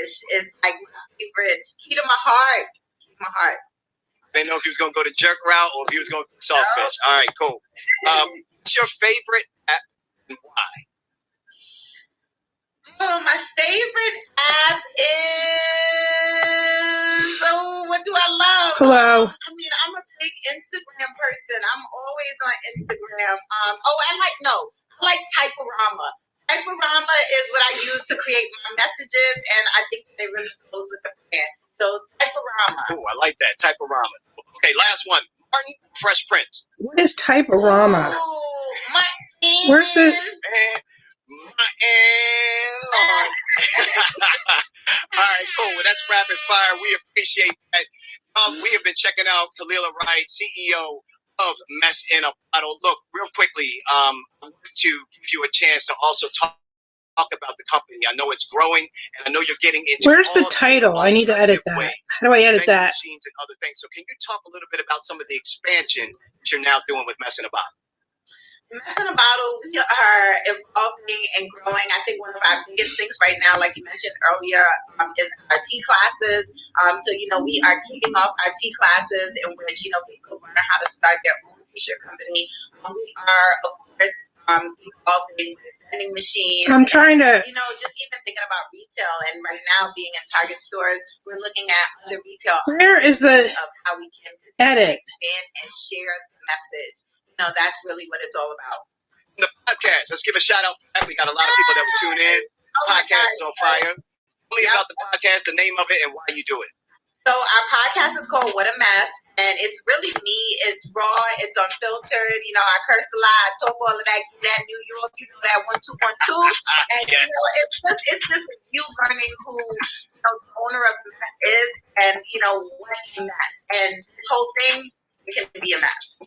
Sawfish is like my favorite. Key to my heart. Key to my heart. They know if he was going to go the jerk route or if he was going to go Sawfish. All right, cool. What's your favorite app and why? Oh, my favorite app is, what do I love? Hello. I mean, I'm a big Instagram person. I'm always on Instagram. I like Typorama. Typorama is what I use to create my messages, and I think that it really goes with the brand. So Typorama. Cool, I like that. Typorama. Okay, last one. Martin, Fresh Prince. What is Typorama? Oh, my Where's the... All right, cool. Well, that's rapid fire. We appreciate that. We have been checking out Kalila Wright, CEO of Mess in a Bottle. Look, real quickly, I want to give you a chance to also talk about the company. I know it's growing, and I know you're getting into. Where's the title? I need to edit that. How do I edit that? Machines and other things. So, can you talk a little bit about some of the expansion that you're now doing with Mess in a Bottle? Mess in a Bottle, we are evolving and growing. I think one of our biggest things right now, like you mentioned earlier, is our tea classes. So, we are kicking off our tea classes in which, people learn how to start their own t-shirt company. We are, of course, evolving with vending machines. I'm trying to... just even thinking about retail, and right now being in Target stores, we're looking at other retail. Where is the of how we can edit expand and share the message. That's really what it's all about. The podcast. Let's give a shout out for that. We got a lot of people that would tune in. The podcast is on fire. Tell me about the podcast, the name of it, and why you do it. So our podcast is called What a Mess, and it's really me. It's raw. It's unfiltered. I curse a lot. I talk all of that New York, that 1212. And yes. It's just you learning who the owner of the mess is, and what a mess. And this whole thing, it can be a mess.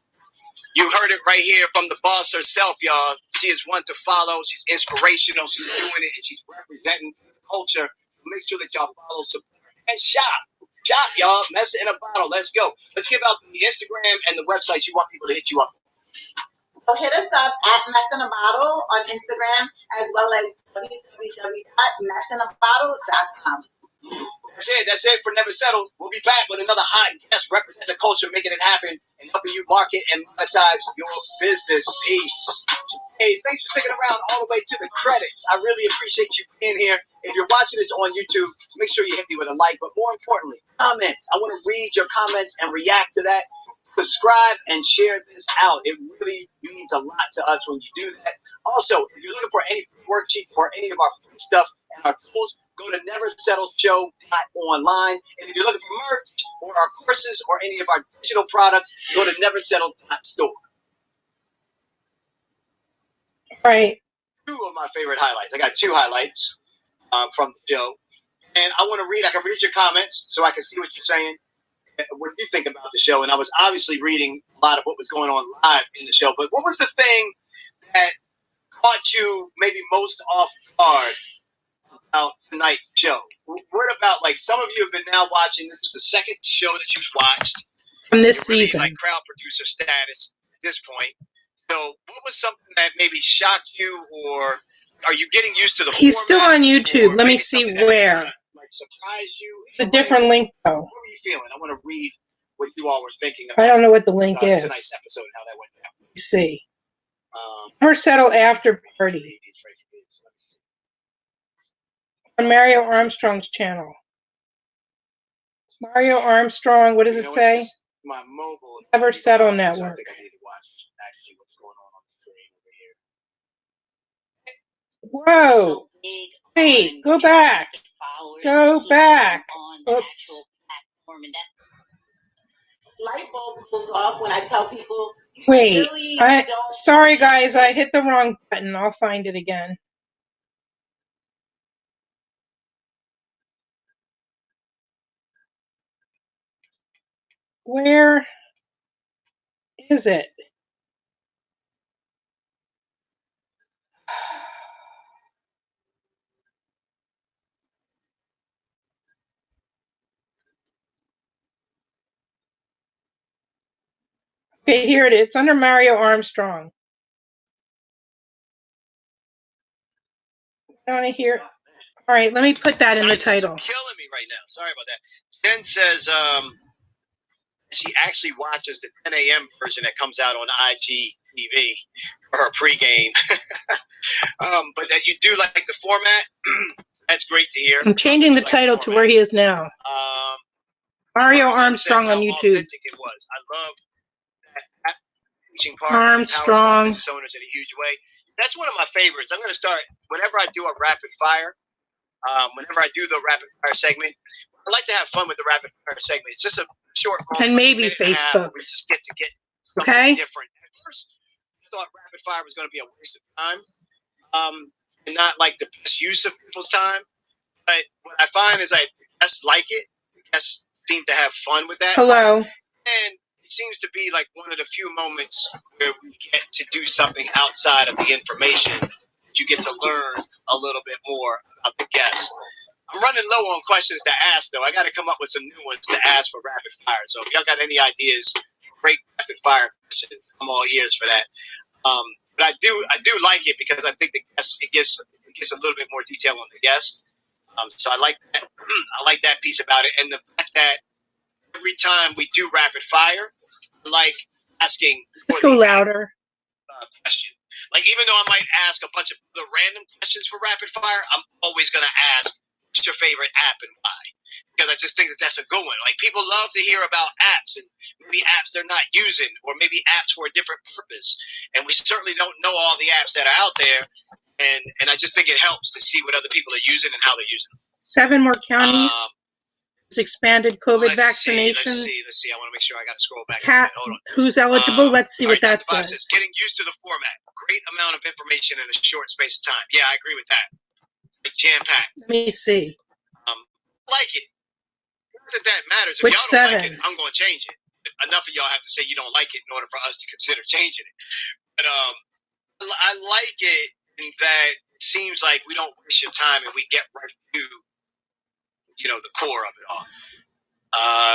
You heard it right here from the boss herself, y'all. She is one to follow. She's inspirational. She's doing it, and she's representing the culture. Make sure that y'all follow, support, and shop. Shop, y'all. Mess in a Bottle. Let's go. Let's give out the Instagram and the websites you want people to hit you up. So hit us up at Mess in a Bottle on Instagram, as well as www.messinabottle.com. That's it for Never Settle. We'll be back with another hot guest representing the culture, making it happen, and helping you market and monetize your business. Peace. Hey, thanks for sticking around all the way to the credits. I really appreciate you being here. If you're watching this on YouTube, make sure you hit me with a like, but more importantly, comment. I want to read your comments and react to that. Subscribe and share this out. It really means a lot to us when you do that. Also, if you're looking for any worksheet or any of our free stuff and our tools, go to neversettleshow.online. And if you're looking for merch or our courses or any of our digital products, go to neversettle.store. All right. Two of my favorite highlights. I got two highlights from the show. And I want to read. I can read your comments so I can see what you're saying, what you think about the show. And I was obviously reading a lot of what was going on live in the show. But what was the thing that caught you maybe most off guard about tonight's show? What about, some of you have been now watching, this is the second show that you've watched from this really, season, crowd producer status at this point. So what was something that maybe shocked you, or are you getting used to the He's still on YouTube. Let me see where. Surprised you? The different link, though. What were you feeling? I want to read what you all were thinking about. I don't know what the link is. Tonight's episode and how that went down. Let's see. Never Settle After Party. On Mario Armstrong's channel. Mario Armstrong, what does it say? My mobile. Never Settle Network. So I think I need to watch actually what's going on the screen over here. Whoa. Wait, go back. Go back. Oops. Light bulb goes off when I tell people. Wait, sorry guys, I hit the wrong button. I'll find it again. Where is it? Okay, here it is. It's under Mario Armstrong. I want to hear. All right, let me put that in the Scientists are title. killing me right now. Sorry about that. Jen says she actually watches the 10 a.m. version that comes out on IGTV for her pregame. But that you do like the format. That's great to hear. I'm changing the title to where he is now. Mario Armstrong on YouTube. Authentic it was. I love that teaching part. Armstrong. Business owners in a huge way. That's one of my favorites. I'm going to start whenever I do a rapid fire. Whenever I do the rapid fire segment, I like to have fun with the rapid fire segment. It's just a short moment. And maybe Facebook. We just get to get okay different. At first, I thought rapid fire was going to be a waste of time, and not like the best use of people's time. But what I find is I just like it. I just seem to have fun with that. Hello. And it seems to be like one of the few moments where we get to do something outside of the information. You get to learn a little bit more about the guest. I'm running low on questions to ask, though. I got to come up with some new ones to ask for rapid fire. So if y'all got any ideas, great rapid fire questions, I'm all ears for that. But I do like it because I think the guest it gives a little bit more detail on the guest. So I like that. I like that piece about it, and the fact that every time we do rapid fire, I like asking. Let's go louder. Question. Like, even though I might ask a bunch of the random questions for rapid fire, I'm always going to ask, what's your favorite app and why? Because I just think that that's a good one. Like, people love to hear about apps and maybe apps they're not using or maybe apps for a different purpose. And we certainly don't know all the apps that are out there. And I just think it helps to see what other people are using and how they're using them. 7 more counties. Expanded COVID vaccination. Let's see. I want to make sure I got to scroll back. Hold on. Who's eligible? Let's see what that says. Getting used to the format. Great amount of information in a short space of time. Yeah, I agree with that. Like jam-packed. Let me see. Like it. Not that matters. If Which y'all don't 7? like it, I'm going to change it. Enough of y'all have to say you don't like it in order for us to consider changing it. But I like it in that it seems like we don't waste your time and we get right to the core of it all.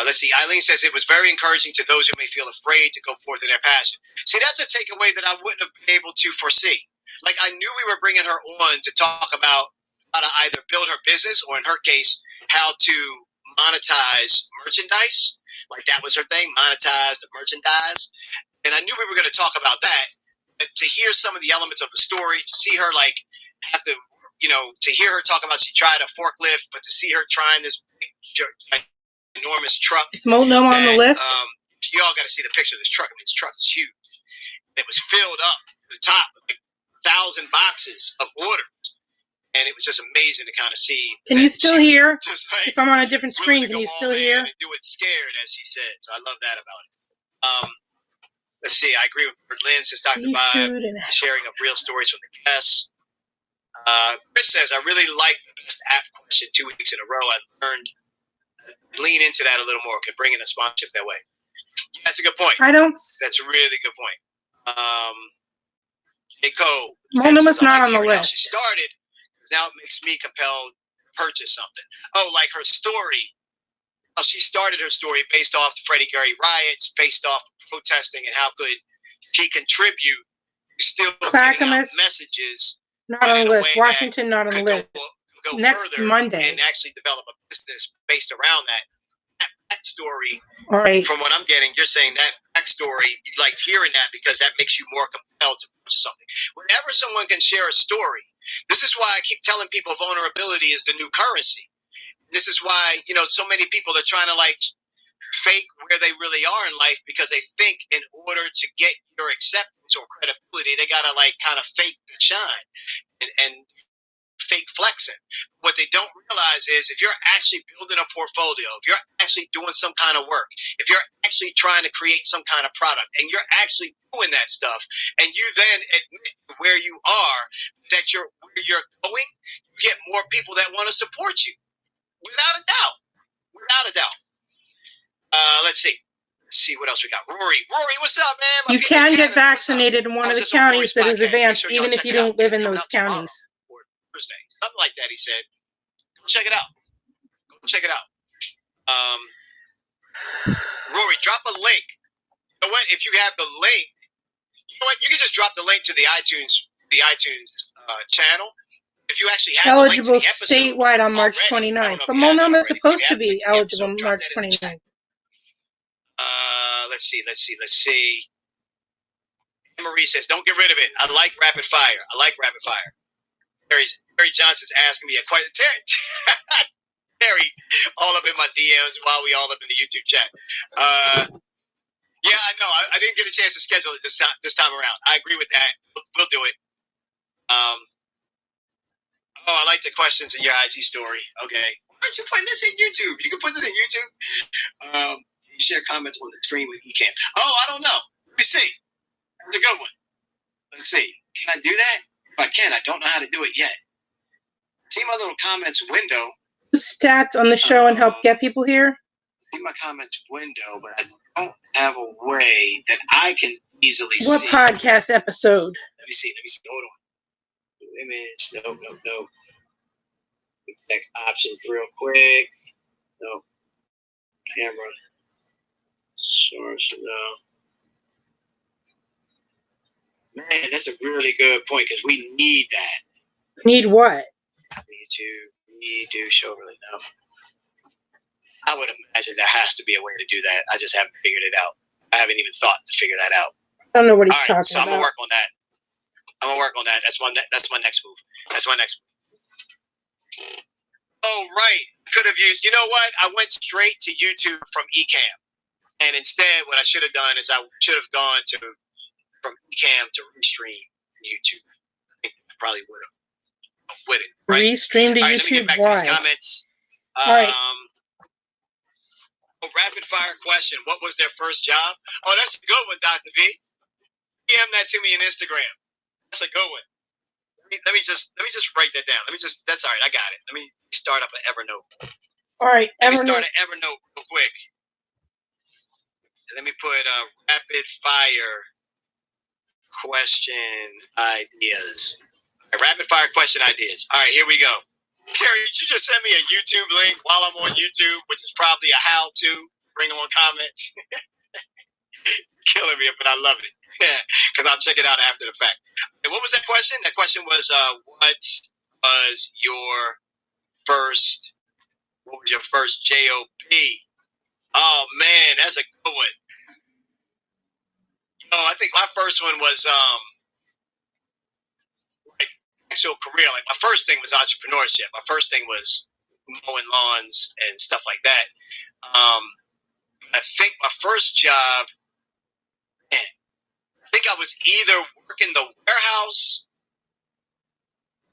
Let's see. Eileen says it was very encouraging to those who may feel afraid to go forth in their passion. See, that's a takeaway that I wouldn't have been able to foresee. Like, I knew we were bringing her on to talk about how to either build her business or, in her case, how to monetize merchandise. Like, that was her thing, monetize the merchandise. And I knew we were going to talk about that. But to hear some of the elements of the story, to see her, like, have to, to hear her talk about she tried a forklift, but to see her trying this big, enormous truck. Is Mono on the list? You all got to see the picture of this truck. I mean, this truck is huge. It was filled up to the top with like 1,000 boxes of orders. And it was just amazing to kind of see. Can you still hear? Just like, if I'm on a different screen, can you still hear? And do it scared, as she said. So I love that about it. Let's see. I agree with Lynn since Dr. Bob, sharing of real stories from the guests. Chris says, I really like the best app question 2 weeks in a row. I learned lean into that a little more. Could bring in a sponsorship that way. That's a good point. That's a really good point. Nico. Monoma's not on the list. She started. Now it makes me compelled to purchase something. Oh, like her story. Well, she started her story based off the Freddie Gary riots, based off protesting, and how could she contribute to still getting out messages. Not on the list. Washington not on the list. Go next Monday. And actually develop a business based around that backstory. All right. From what I'm getting, you're saying that backstory, you liked hearing that because that makes you more compelled to purchase something. Whenever someone can share a story, this is why I keep telling people vulnerability is the new currency. This is why, so many people are trying to like fake where they really are in life because they think in order to get your acceptance or credibility, they got to like kind of fake the shine and fake flexing. What they don't realize is if you're actually building a portfolio, if you're actually doing some kind of work, if you're actually trying to create some kind of product and you're actually doing that stuff and you then admit where you are, that where you're going, you get more people that want to support you. Without a doubt. Without a doubt. Let's see. Let's see what else we got. Rory, what's up, man? You can get vaccinated in one of the counties that is advanced, even if you don't live in those counties. Thursday. Something like that, he said. Go check it out. Rory, drop a link. You know what? If you have the link, you know what? You can just drop the link to the iTunes channel. If you actually have the link to Eligible the episode monama on March already, 29th. But Monama is supposed to be eligible March 29th. Let's see. Marie says, don't get rid of it. I like rapid fire. Terry Johnson's asking me a question. Terry, all up in my DMs while we all up in the YouTube chat. Yeah, I know. I didn't get a chance to schedule it this time around. I agree with that. We'll do it. I like the questions in your IG story. Okay. Why aren't you putting this in YouTube? You can put this in YouTube. You share comments on the screen with eCam. Oh, I don't know. Let me see. That's a good one. Let's see. Can I do that? If I can, I don't know how to do it yet. See my little comments window. Stats on the show and help get people here. See my comments window, but I don't have a way that I can easily see. What podcast episode? Let me see. Hold on. Image. No. Check options real quick. No. Camera. Source. No. Man, that's a really good point because we need that. Need what? We do show really now. I would imagine there has to be a way to do that. I just haven't figured it out. I haven't even thought to figure that out. I don't know what he's talking so about. I'm gonna work on that. That's my next move. Oh right, could have used. You know what? I went straight to YouTube from eCam, and instead, what I should have done is I should have gone from eCam to Restream YouTube. I think I probably would have. With it, right? Restream to YouTube. Let me get back to these comments. All right. Rapid fire question. What was their first job? Oh, that's a good one, Dr. B. DM that to me on Instagram. That's a good one. Let me just write that down. That's all right. I got it. Let me start up an Evernote. All right. Let me start an Evernote real quick. Let me put rapid fire question ideas. Rapid fire question ideas. All right, here we go. Terry, did you just send me a YouTube link while I'm on YouTube, which is probably a how-to, bring on comments? Killing me, but I love it because I'll check it out after the fact. And what was that question? That question was, what was your first job? Oh, man, that's a good one. I think my first one was actual career. Like my first thing was entrepreneurship. My first thing was mowing lawns and stuff like that. I think my first job, I think I was either working the warehouse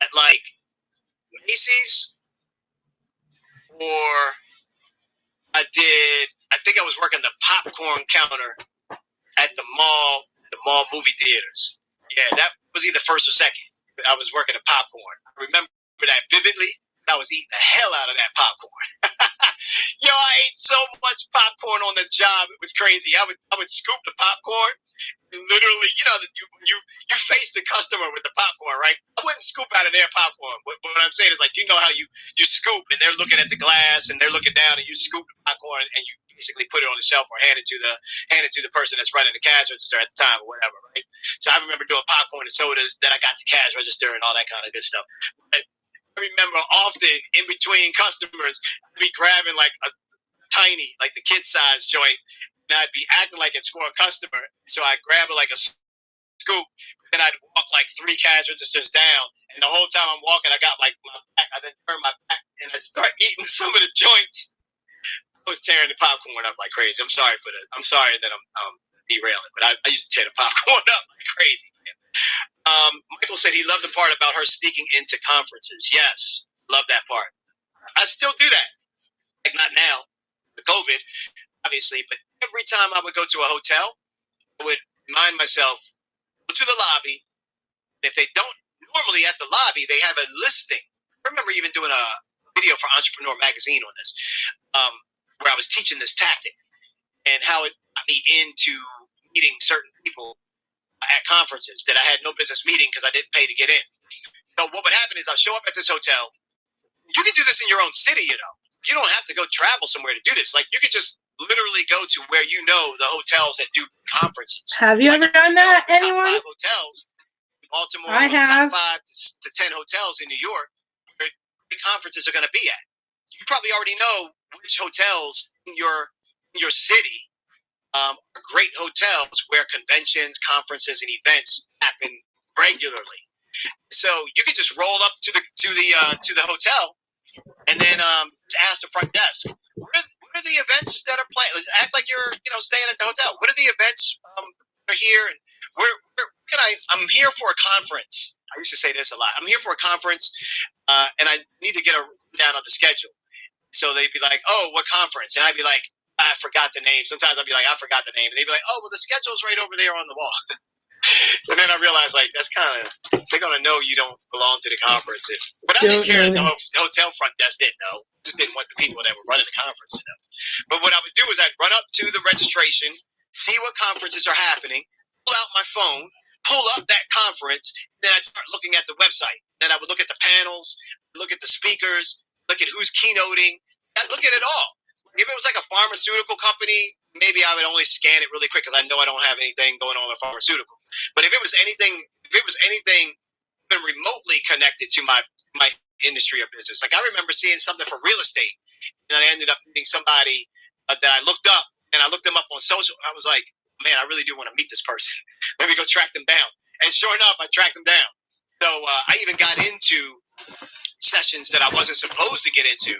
at like Macy's, or I think I was working the popcorn counter at the mall movie theaters. Yeah, that was either first or second. I was working at popcorn. I remember that vividly. I was eating the hell out of that popcorn. Yo, I ate so much popcorn on the job. It was crazy. I would scoop the popcorn. Literally, you face the customer with the popcorn, right? I wouldn't scoop out of their popcorn. What I'm saying is, like, how you scoop and they're looking at the glass and they're looking down and you scoop the popcorn and you basically put it on the shelf or hand it to the person that's running the cash register at the time or whatever, right? So I remember doing popcorn and sodas. Then I got to cash register and all that kind of good stuff. But I remember often in between customers, I'd be grabbing like a tiny, like the kid size joint, and I'd be acting like it's for a customer. So I'd grab it like a scoop, then I'd walk like 3 cash registers down, and the whole time I'm walking, I got like my back. I then turn my back and I start eating some of the joints. I was tearing the popcorn up like crazy. I'm sorry that I'm derailing, but I used to tear the popcorn up like crazy, man. Michael said he loved the part about her sneaking into conferences. Yes, love that part. I still do that. Like not now, the COVID, obviously, but every time I would go to a hotel, I would remind myself, go to the lobby. And if they don't, normally at the lobby, they have a listing. I remember even doing a video for Entrepreneur Magazine on this, where I was teaching this tactic and how it got me into meeting certain people at conferences that I had no business meeting because I didn't pay to get in. So what would happen is I'll show up at this hotel. You can do this in your own city, You don't have to go travel somewhere to do this. Like, you could just literally go to where the hotels that do conferences. Have you ever done that, anyone? Top 5 hotels. Baltimore, I have. top 5 to 10 hotels in New York where the conferences are going to be at. You probably already know which hotels in your city are great hotels where conventions, conferences, and events happen regularly. So you could just roll up to the hotel and then ask the front desk, what are the events that are planned? Act like you're staying at the hotel. What are the events that are here? And where can I'm here for a conference. I used to say this a lot. I'm here for a conference, and I need to get a down on the schedule. So they'd be like, oh, what conference? And I'd be like, I forgot the name. Sometimes I'd be like, I forgot the name. And they'd be like, oh, well, the schedule's right over there on the wall. And then I realized, like, that's kind of, they're going to know you don't belong to the conference. But I didn't care that the hotel front desk didn't know. Just didn't want the people that were running the conference to know. But what I would do is I'd run up to the registration, see what conferences are happening, pull out my phone, pull up that conference, then I'd start looking at the website. Then I would look at the panels, look at the speakers, look at who's keynoting. I'd look at it all. If it was like a pharmaceutical company, maybe I would only scan it really quick because I know I don't have anything going on with pharmaceutical. But if it was anything even remotely connected to my industry or business, like I remember seeing something for real estate, and I ended up meeting somebody that I looked up, and I looked them up on social. I was like, man, I really do want to meet this person. Let me go track them down. And sure enough, I tracked them down. So I even got into sessions that I wasn't supposed to get into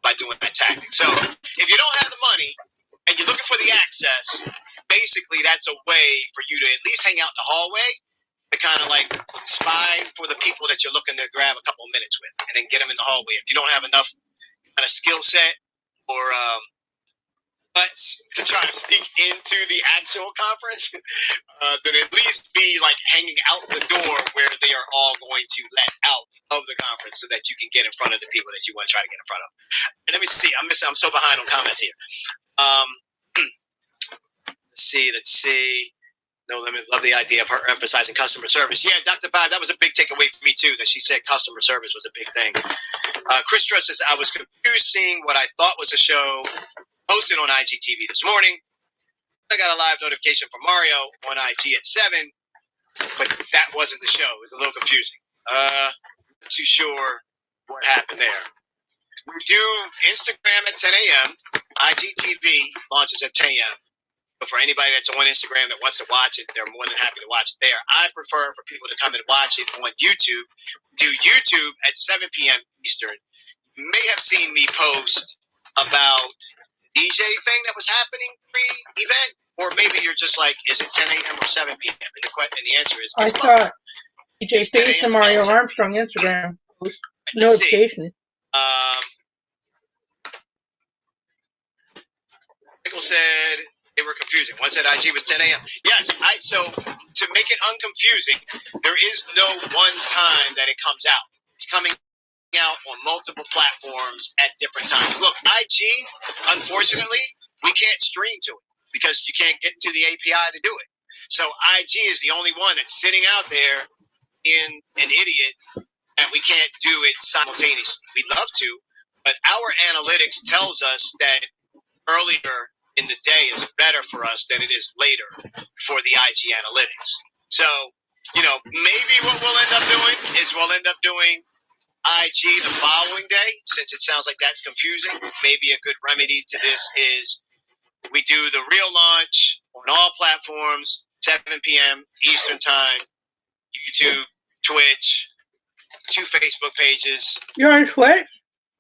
by doing that tactic. So if you don't have the money and you're looking for the access, basically that's a way for you to at least hang out in the hallway to kind of like spy for the people that you're looking to grab a couple of minutes with and then get them in the hallway. If you don't have enough kind of skill set or butts to try to sneak into the actual conference, then at least be like hanging out the door where they are all going to let out of the conference so that you can get in front of the people that you want to try to get in front of. And let me see. I'm so behind on comments here. Let's see. No limit. Love the idea of her emphasizing customer service. Yeah, Dr. Bob, that was a big takeaway for me too, that she said customer service was a big thing. Chris Stress says, I was confused seeing what I thought was a show posted on IGTV this morning. I got a live notification from Mario on IG at 7, but that wasn't the show. It was a little confusing. Not too sure what happened there. We do Instagram at 10 a.m. IGTV launches at 10 a.m. But for anybody that's on Instagram that wants to watch it, they're more than happy to watch it there. I prefer for people to come and watch it on YouTube. Do YouTube at 7 p.m. Eastern. You may have seen me post about DJ thing that was happening pre-event, or maybe you're just like, is it 10 a.m. or 7 p.m.? And the answer is, I saw DJ Face and Mario Armstrong Instagram post notification. Michael said they were confusing. One said IG was 10 a.m. Yes, so to make it unconfusing, there is no one time that it comes out. It's coming out on multiple platforms at different times. Look, IG, unfortunately, we can't stream to it because you can't get to the API to do it. So IG is the only one that's sitting out there in an idiot and we can't do it simultaneously. We'd love to, but our analytics tells us that earlier in the day is better for us than it is later for the IG analytics. So, maybe what we'll end up doing is we'll end up doing IG the following day, since it sounds like that's confusing. Maybe a good remedy to this is we do the real launch on all platforms, 7 p.m. Eastern Time, YouTube, Twitch, 2 Facebook pages. You're on Twitch?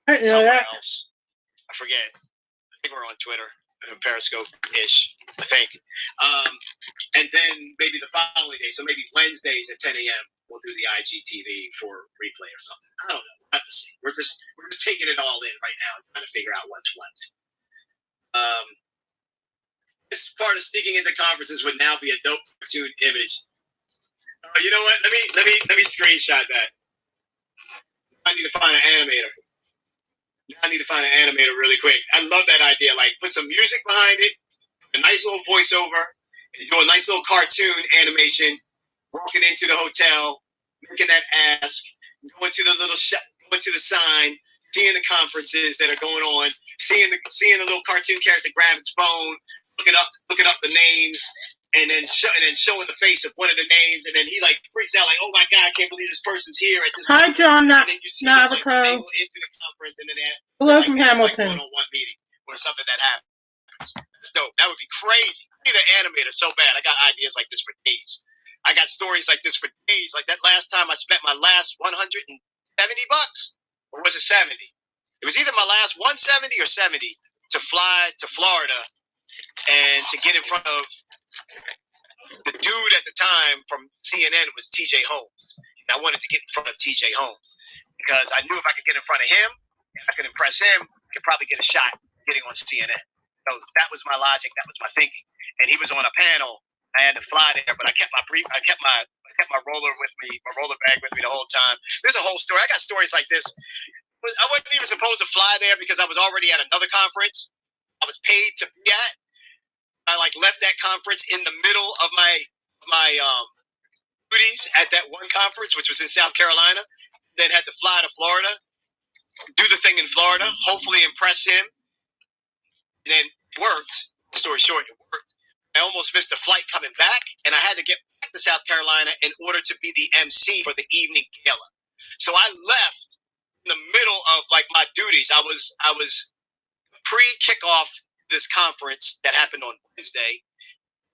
I didn't know that. Else. I forget. I think we're on Twitter, Periscope-ish, I think. And then maybe the following day, so maybe Wednesdays at 10 a.m., we'll do the IGTV for replay or something. I don't know. We'll have to see. We're just taking it all in right now and trying to figure out what's what. This part of sneaking into conferences would now be a dope cartoon image. You know what? Let me screenshot that. I need to find an animator. Really quick. I love that idea. Like, put some music behind it, a nice little voiceover, and do a nice little cartoon animation, walking into the hotel, making that ask, going to the little going to the sign, seeing the conferences that are going on, seeing the little cartoon character grab its phone, looking up the names, and then showing the face of one of the names, and then he like freaks out, like, "Oh my God, I can't believe this person's here at this." Hi, John. And then you see them, like, Navaco. they go into the conference, and then Hello like, from it's like Hamilton. one-on-one meeting or something that happens. That's dope. That would be crazy. I need an animator so bad. I got ideas like this for days. I got stories like this for days. Like that last time I spent my last $170, or was it 70? It was either my last 170 or 70 to fly to Florida and to get in front of the dude at the time from CNN was TJ Holmes. And I wanted to get in front of TJ Holmes because I knew if I could get in front of him, I could impress him, I could probably get a shot getting on CNN. So that was my logic, that was my thinking. And he was on a panel. I had to fly there, but I kept my roller with me, my roller bag with me the whole time. There's a whole story. I got stories like this. I wasn't even supposed to fly there because I was already at another conference I was paid to be at. I like left that conference in the middle of my duties at that one conference, which was in South Carolina. Then had to fly to Florida, do the thing in Florida, hopefully impress him. And then it worked. Story short, it worked. I almost missed a flight coming back, and I had to get back to South Carolina in order to be the MC for the evening gala. So I left in the middle of like my duties. I was pre-kickoff this conference that happened on Wednesday.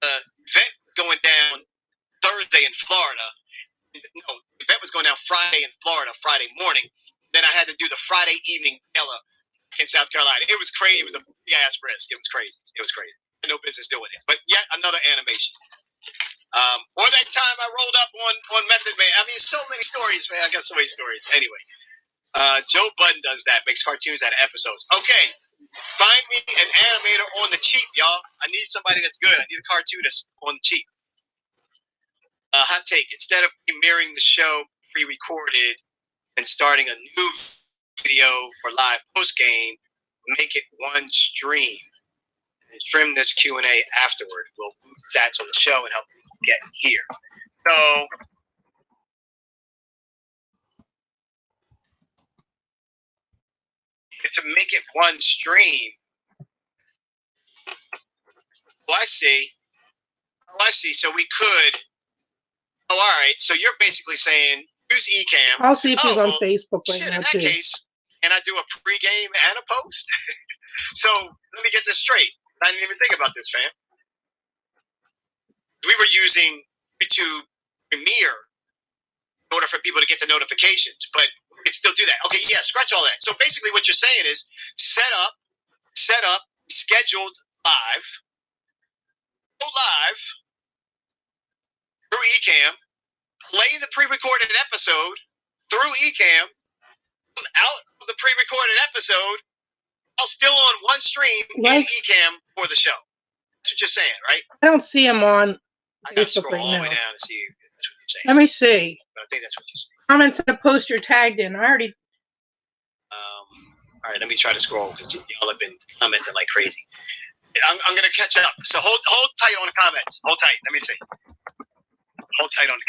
Event going down Thursday in Florida. No, the event was going down Friday in Florida, Friday morning. Then I had to do the Friday evening gala in South Carolina. It was crazy. It was a big ass risk. It was crazy. It was crazy. No business doing it. But yet another animation. Or that time I rolled up on Method Man. I mean, so many stories, man. I got so many stories. Anyway, Joe Budden does that. Makes cartoons out of episodes. Okay. Find me an animator on the cheap, y'all. I need somebody that's good. I need a cartoonist on the cheap. Hot take. Instead of premiering the show pre-recorded and starting a new video for live post-game, make it one stream. And trim this Q&A afterward. We'll move stats on the show and help people get here. So, to make it one stream. Oh, I see. So we could. Oh, all right. So you're basically saying use Ecamm. I'll see if he's on Facebook right shit, now, in that too. case, can I do a pregame and a post? So let me get this straight. I didn't even think about this, fam. We were using YouTube Premiere in order for people to get the notifications, but we can still do that. Okay, yeah, scratch all that. So basically what you're saying is set up, scheduled live, go live through Ecamm, play the pre-recorded episode through Ecamm, out of the pre-recorded episode, while still on one stream in Ecamm for the show. That's what you're saying, right? I don't see him on I gotta Facebook scroll right all the now. way down to see if that's what you're saying. Let me see. But I think that's what you're saying. Comments in the post you're tagged in. I already. All right, let me try to scroll. Y'all have been commenting like crazy. I'm gonna catch up. So hold tight on the comments. Hold tight. Let me see. Hold tight on the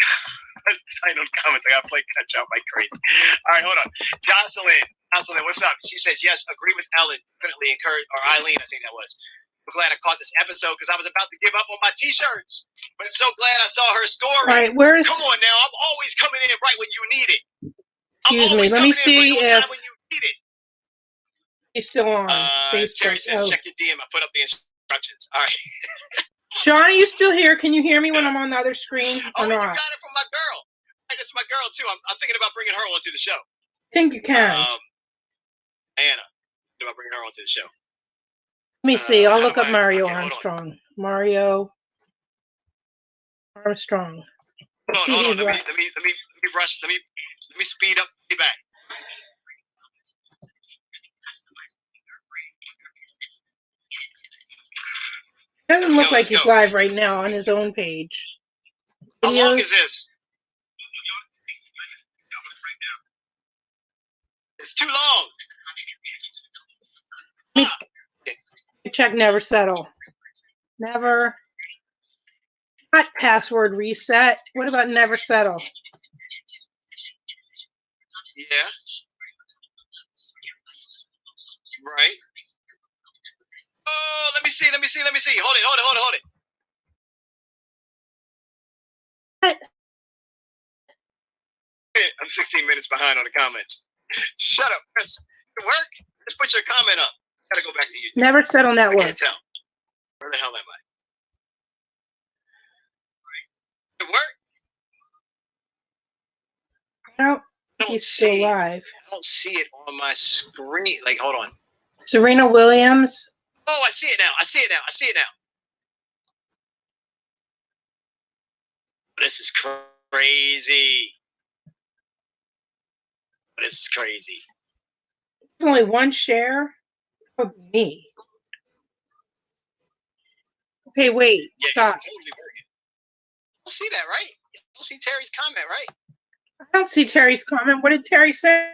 comments. I gotta play catch up like crazy. All right, hold on. Jocelyn, what's up? She says yes. Agree with Ellen. Definitely encourage, or Eileen, I think that was. I'm glad I caught this episode because I was about to give up on my T-shirts, but I'm so glad I saw her story. Right, where's? Come on now, I'm always coming in right when you need it. Excuse me. Let me see if when you need it. he's still on Facebook. Terry says, check your DM. I put up the instructions. All right. John, are you still here? Can you hear me when I'm on the other screen or you not? got it from my girl. Hey, that's my girl too. I'm thinking about bringing her onto the show. I think you can. Anna, thinking about bringing her onto the show. Let me see. I'll look up Mario Armstrong. Mario Armstrong. Hold on. Let me rush. Let me speed up. Be back. Doesn't look like he's live right now on his own page. How long is this? It's too long. Check never settle. Never. Not password reset. What about never settle? Yeah. Right. Oh, let me see. Hold it. 16 minutes behind on the comments. Shut up, Chris. It work? Just put your comment up. Gotta go back to YouTube. Never Settle Network. I can't tell. Where the hell am I? It work? No, he's still live. I don't see it on my screen. Like, hold on. Serena Williams. Oh, I see it now. I see it now. I see it now. This is crazy. This is crazy. There's only one share. That would be me. Okay, wait. Yeah, Stop. it's totally working. You see that, right? You don't see Terry's comment, right? I don't see Terry's comment. What did Terry say?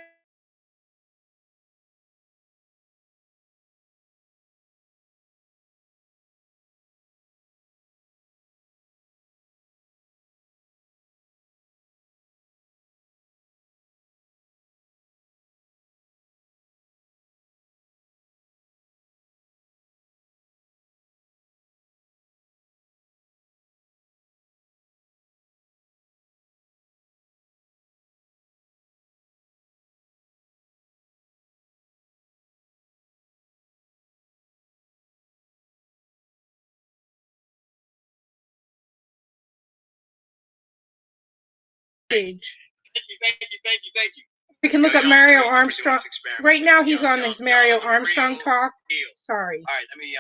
Thank you. We can look up Mario Armstrong. Right now he's on his Mario Armstrong talk. Sorry. All right, let me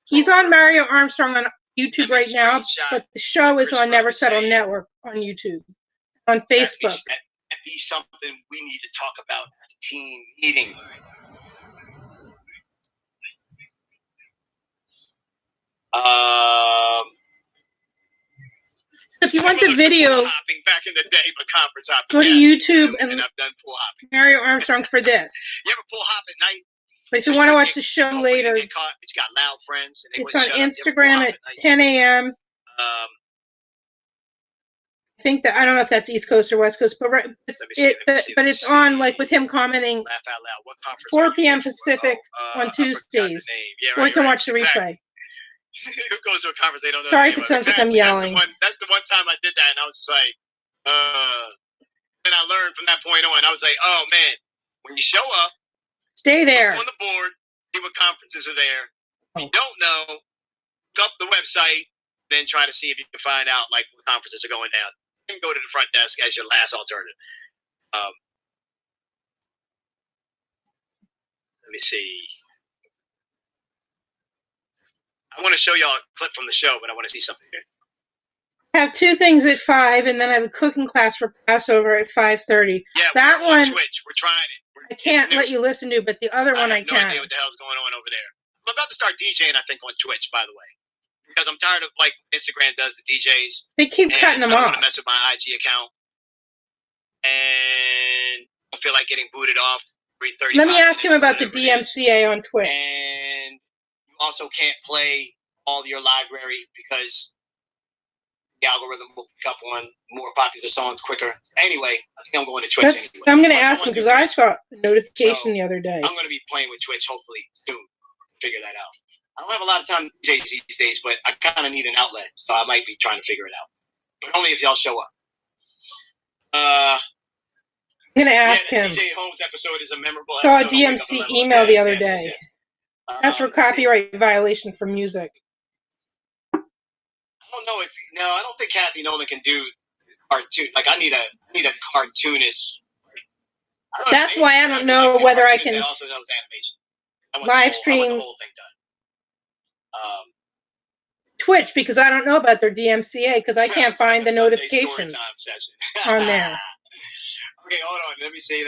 He's on Mario Armstrong on YouTube right now, but the show is on Never Settle Network on YouTube. On Facebook. That'd be something we need to talk about at the team meeting. If you want the video, back in the day, but conference hopping. Go to YouTube and I've done pool hopping. Mario Armstrong for this. You ever pool hop at night? But if you want to watch the show later, you got loud friends. And it's on Instagram at 10 a.m. I think that I don't know if that's East Coast or West Coast, but it's on like with him commenting. Laugh out loud. What conference? 4 p.m. Pacific on Tuesdays. Or you can watch the replay. Who goes to a conference they don't know? Sorry if it sounds like I'm yelling. That's the one time I did that, and I was just like, then I learned from that point on. I was like, oh man, when you show up, stay there on the board, see what conferences are there. If you don't know, look up the website, then try to see if you can find out like what conferences are going down. You can go to the front desk as your last alternative. Let me see. I want to show y'all a clip from the show, but I want to see something here. I have 2 things at 5, and then I have a cooking class for Passover at 5:30. Yeah, that we're on Twitch. We're trying it. I can't let you listen to, but the other one I can. I have no idea what the hell's going on over there. I'm about to start DJing, I think, on Twitch, by the way. Because I'm tired of, like, Instagram does the DJs. They keep cutting them off. I don't want to mess with my IG account. And I feel like getting booted off 3:30. Let me ask him about the DMCA on Twitch. And you also can't play all your library because the algorithm will pick up on more popular songs quicker. Anyway, I think I'm going to Twitch anyway. I'm going to ask him because I saw a notification the other day. I'm going to be playing with Twitch hopefully soon. Figure that out. I don't have a lot of time to DJ these days, but I kind of need an outlet, so I might be trying to figure it out. But only if y'all show up. I'm going to ask him. DJ Holmes episode is a memorable saw episode. a DMC email the other day. That's for copyright violation for music. I don't know if I don't think Kathy Nolan can do cartoon. Like I need a cartoonist. That's why I don't know whether I can also knows animation. live stream the whole thing done. Twitch because I don't know about their DMCA because I can't find the notifications on there. Okay, hold on. Let me see.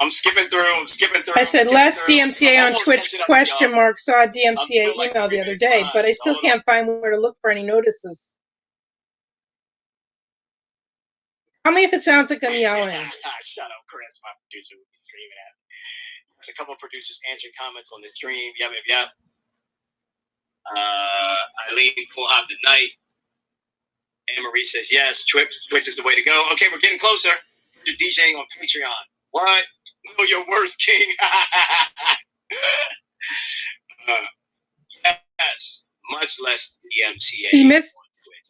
I'm skipping through. I said less DMCA on Twitch ? Saw a DMCA email the other day, but I still can't find where to look for any notices. Tell me if it sounds like I'm yelling. Shut up, Chris. My producer will be screaming at me. There's a couple of producers answering comments on the stream. Yep. Eileen, Pool Hop the Night. Anne Marie says yes. Twitch is the way to go. Okay, we're getting closer to DJing on Patreon. What? Know your worth, King. Yes. Much less DMCA. He missed.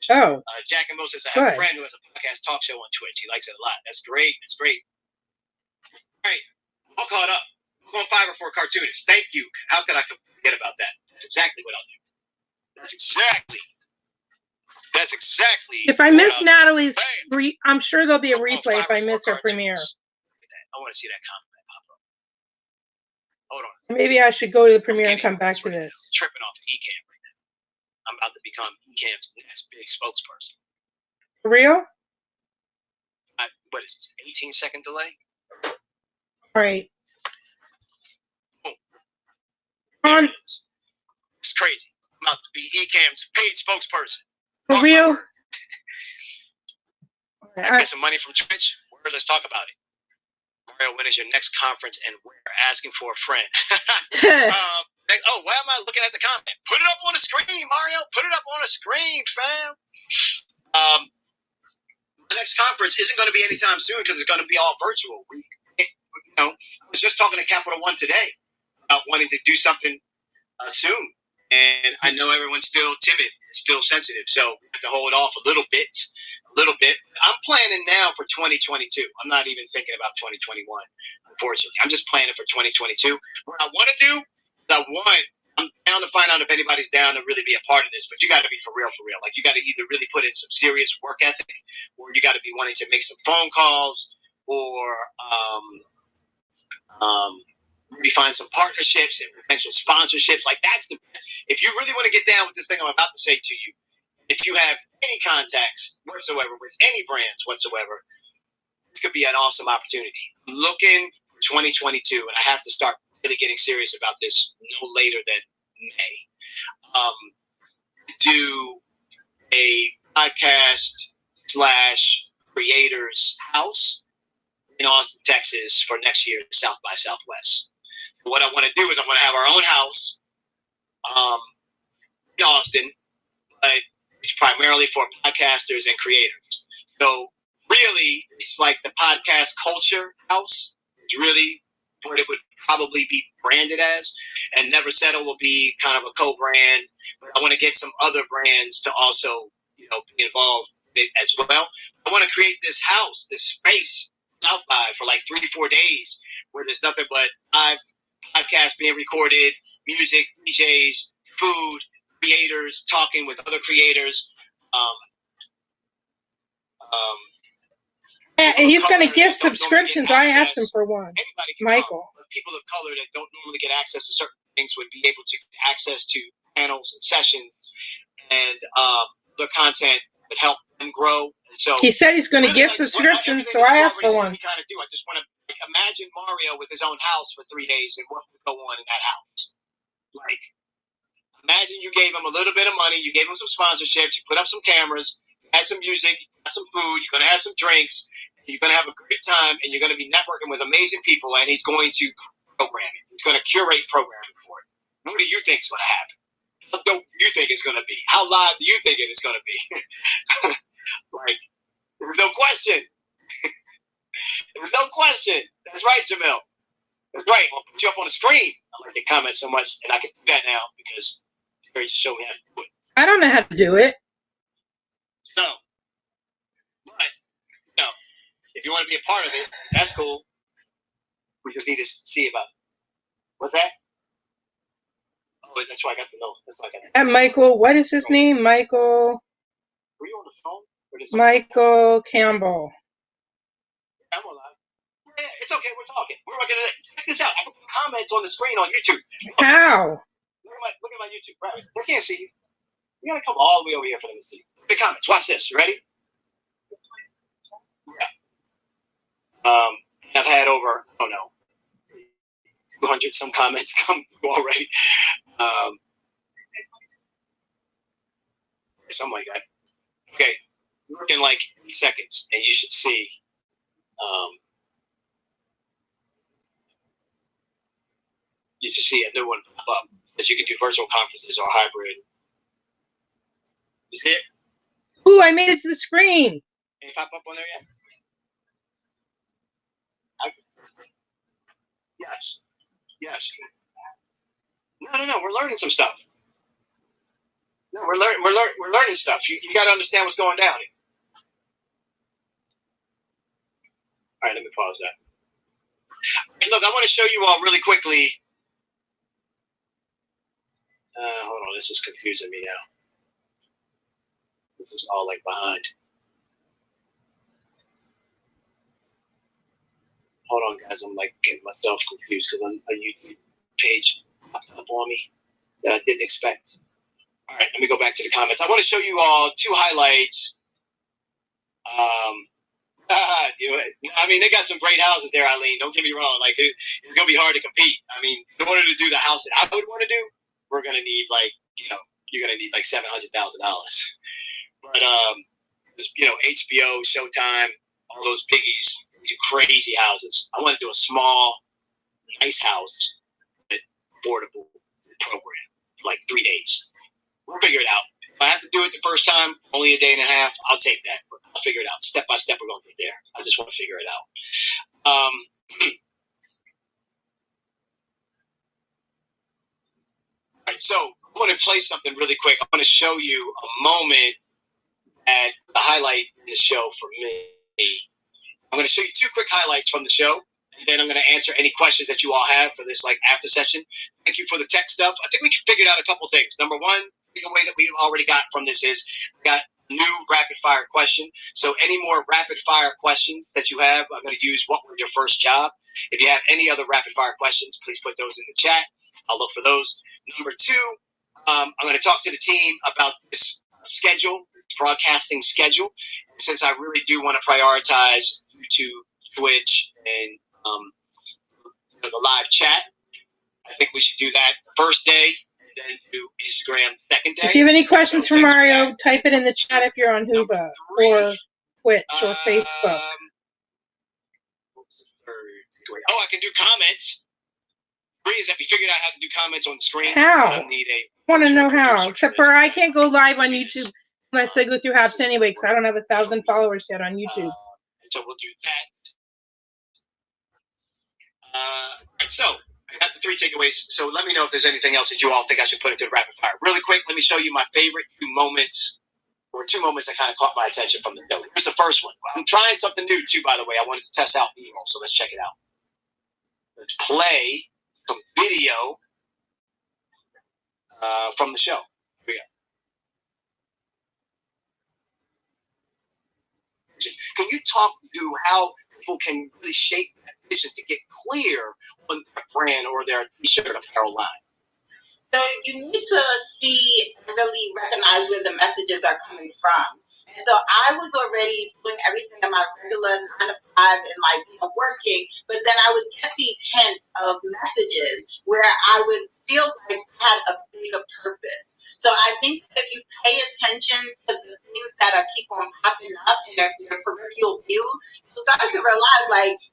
Oh. Jack and Mo says, I have a friend who has a podcast talk show on Twitch. He likes it a lot. That's great. That's great. All right. I'm all caught up. I'm on Fiverr for a cartoonist. Thank you. How could I forget about that? That's exactly what I'll do. That's exactly. If I miss Natalie's, I'm sure there'll be a replay if I miss her premiere. I want to see that comment pop up. Hold on. Maybe I should go to the premiere and come back to this. I'm tripping off Ecamm right now. I'm about to become Ecamm's next big spokesperson. For real? What is this? 18-second delay? All right. There it is. It's crazy. I'm about to be Ecamm's paid spokesperson. For real? I get some money from Twitch. Let's talk about it. Mario, when is your next conference and where? Asking for a friend. Oh, why am I looking at the comment? Put it up on the screen, Mario. Put it up on the screen, fam. The next conference isn't going to be anytime soon because it's going to be all virtual. I was just talking to Capital One today about wanting to do something soon. And I know everyone's still timid, still sensitive, so we have to hold off a little bit. I'm planning now for 2022. I'm not even thinking about 2021, unfortunately. I'm just planning for 2022. What I want to do is I'm down to find out if anybody's down to really be a part of this, but you got to be for real. Like, you got to either really put in some serious work ethic, or you got to be wanting to make some phone calls, or maybe find some partnerships and potential sponsorships. Like, if you really want to get down with this thing I'm about to say to you, if you have any contacts whatsoever with any brands whatsoever, this could be an awesome opportunity. I'm looking for 2022, and I have to start really getting serious about this no later than May. Do a podcast / creators house in Austin, Texas for next year, South by Southwest. What I want to do is I want to have our own house in Austin, but it's primarily for podcasters and creators. So really, it's like the podcast culture house. It's really what it would probably be branded as. And Never Settle will be kind of a co-brand. But I want to get some other brands to also, be involved in it as well. I want to create this house, this space, South by, for like 3-4 days, where there's nothing but live podcasts being recorded, music, DJs, food, creators talking with other creators. He's going to give subscriptions. I asked him for one. Michael. People of color that don't normally get access to certain things would be able to get access to panels and sessions and the content that help them grow. And so he said he's going to give subscriptions, so I asked for one. Kind of do. I just want to imagine Mario with his own house for 3 days and what would go on in that house. Like, imagine you gave him a little bit of money, you gave him some sponsorships, you put up some cameras, you had some music, you had some food, you're going to have some drinks, you're going to have a great time, and you're going to be networking with amazing people, and he's going to program it. He's going to curate programming for it. What do you think is going to happen? What do you think it's going to be? How live do you think it's going to be? Like, there's no question. There's no question. That's right, Jamil. That's right. I'll put you up on the screen. I like your comment so much, and I can do that now because Terry just showed me how to do it. I don't know how to do it. No. But, if you want to be a part of it, that's cool. We just need to see about it. What's that? Oh, that's why I got the note. That's why I got the And Michael, what is his name? Michael. Were you on the phone? Michael Campbell. I'm alive. Yeah, it's okay. We're talking. We're going to check this out. I can put comments on the screen on YouTube. How? Look at my YouTube. Right. They can't see you. You got to come all the way over here for them to see you. The comments. Watch this. You ready? Yeah. I've had over, 200 some comments come through already. Something like that. Okay. We're in like 8 seconds, and you should see. You should see a new one pop up that you can do virtual conferences or hybrid. You see it? Ooh, I made it to the screen. Can you pop up on there yet? Yes. Yes. No. We're learning some stuff. No, we're learning stuff. You got to understand what's going down here. right, let me pause that. Look, I want to show you all really quickly. Hold on, this is confusing me now. This is all like behind. Hold on, guys. I'm like getting myself confused because a YouTube page popped up on me that I didn't expect. All right, let me go back to the comments. I want to show you all two highlights. I mean, they got some great houses there, Eileen. Don't get me wrong. Like, it's going to be hard to compete. I mean, in order to do the house that I would want to do, we're going to need like, you're going to need like $700,000. But, HBO, Showtime, all those biggies do crazy houses. I want to do a small, nice house, but affordable program, like 3 days. We'll figure it out. If I have to do it the first time, only a day and a half, I'll take that. I'll figure it out. Step by step, we're going to get there. I just want to figure it out. All right, so I want to play something really quick. I want to show you a moment at the highlight in the show for me. I'm going to show you two quick highlights from the show, and then I'm going to answer any questions that you all have for this like after session. Thank you for the tech stuff. I think we figured out a couple things. Number one, the takeaway that we've already got from this is we got a new rapid fire question. So any more rapid fire questions that you have, I'm going to use what was your first job. If you have any other rapid fire questions, please put those in the chat. I'll look for those. Number two, I'm going to talk to the team about this schedule, broadcasting schedule. Since I really do want to prioritize YouTube, Twitch, and the live chat, I think we should do that first day, and then do Instagram second day. If you have any questions for Mario, type it in the chat if you're on Hoova or Twitch or Facebook. Oh, I can do comments. Three is that we figured out how to do comments on the screen. How? I need I want to know how. Except for I can't go live on YouTube unless I go through Hops anyway, because I don't have 1,000 followers yet on YouTube. So we'll do that. So I got the three takeaways. So let me know if there's anything else that you all think I should put into the rapid fire. Really quick, let me show you my favorite two moments that kind of caught my attention from the show. Here's the first one. I'm trying something new too, by the way. I wanted to test out B-roll, so let's check it out. Let's play some video from the show. Here we go. Can you talk to how people can really shape that vision to get clear on their brand or their t-shirt apparel line? So you need to see and really recognize where the messages are coming from. And so I was already doing everything in my regular 9 to 5 and working, but then I would get these hints of messages where I would feel like I had a bigger purpose. So I think that if you pay attention to the things that keep on popping up in your peripheral view, you'll start to realize,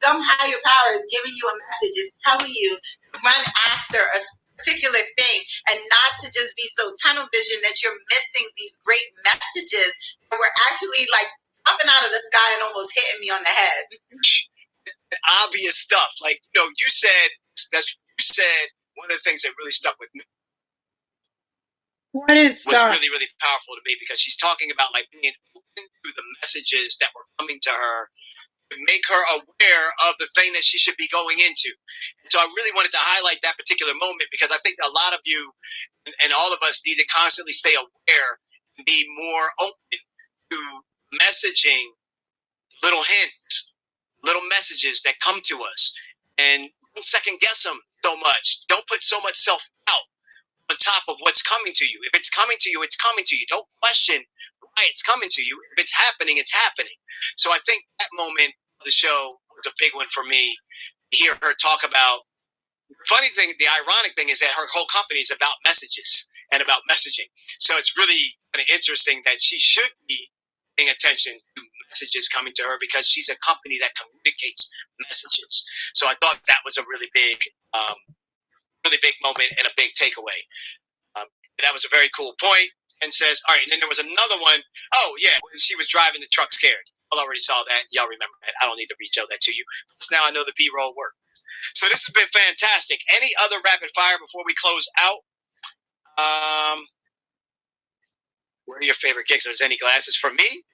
some higher power is giving you a message. It's telling you to run after a particular thing and not to just be so tunnel vision that you're missing these great messages that were actually popping out of the sky and almost hitting me on the head. Obvious stuff. You said one of the things that really stuck with me. What is was really, really powerful to me because she's talking about being open to the messages that were coming to her to make her aware of the thing that she should be going into. So I really wanted to highlight that particular moment because I think a lot of you and all of us need to constantly stay aware and be more open to messaging, little hints, little messages that come to us. And don't second guess them so much. Don't put so much self-doubt on top of what's coming to you. If it's coming to you, it's coming to you. Don't question why it's coming to you. If it's happening, it's happening. So I think that moment of the show was a big one for me. Hear her talk about the ironic thing is that her whole company is about messages and about messaging. So it's really kind of interesting that she should be paying attention to messages coming to her because she's a company that communicates messages. So I thought that was a really big moment and a big takeaway. That was a very cool point. And says, all right, and then there was another one. Oh, yeah, when she was driving the truck scared. I already saw that. Y'all remember that. I don't need to retell that to you. Now I know the B-roll worked. So this has been fantastic. Any other rapid fire before we close out? What are your favorite gigs? Are there any glasses? For me,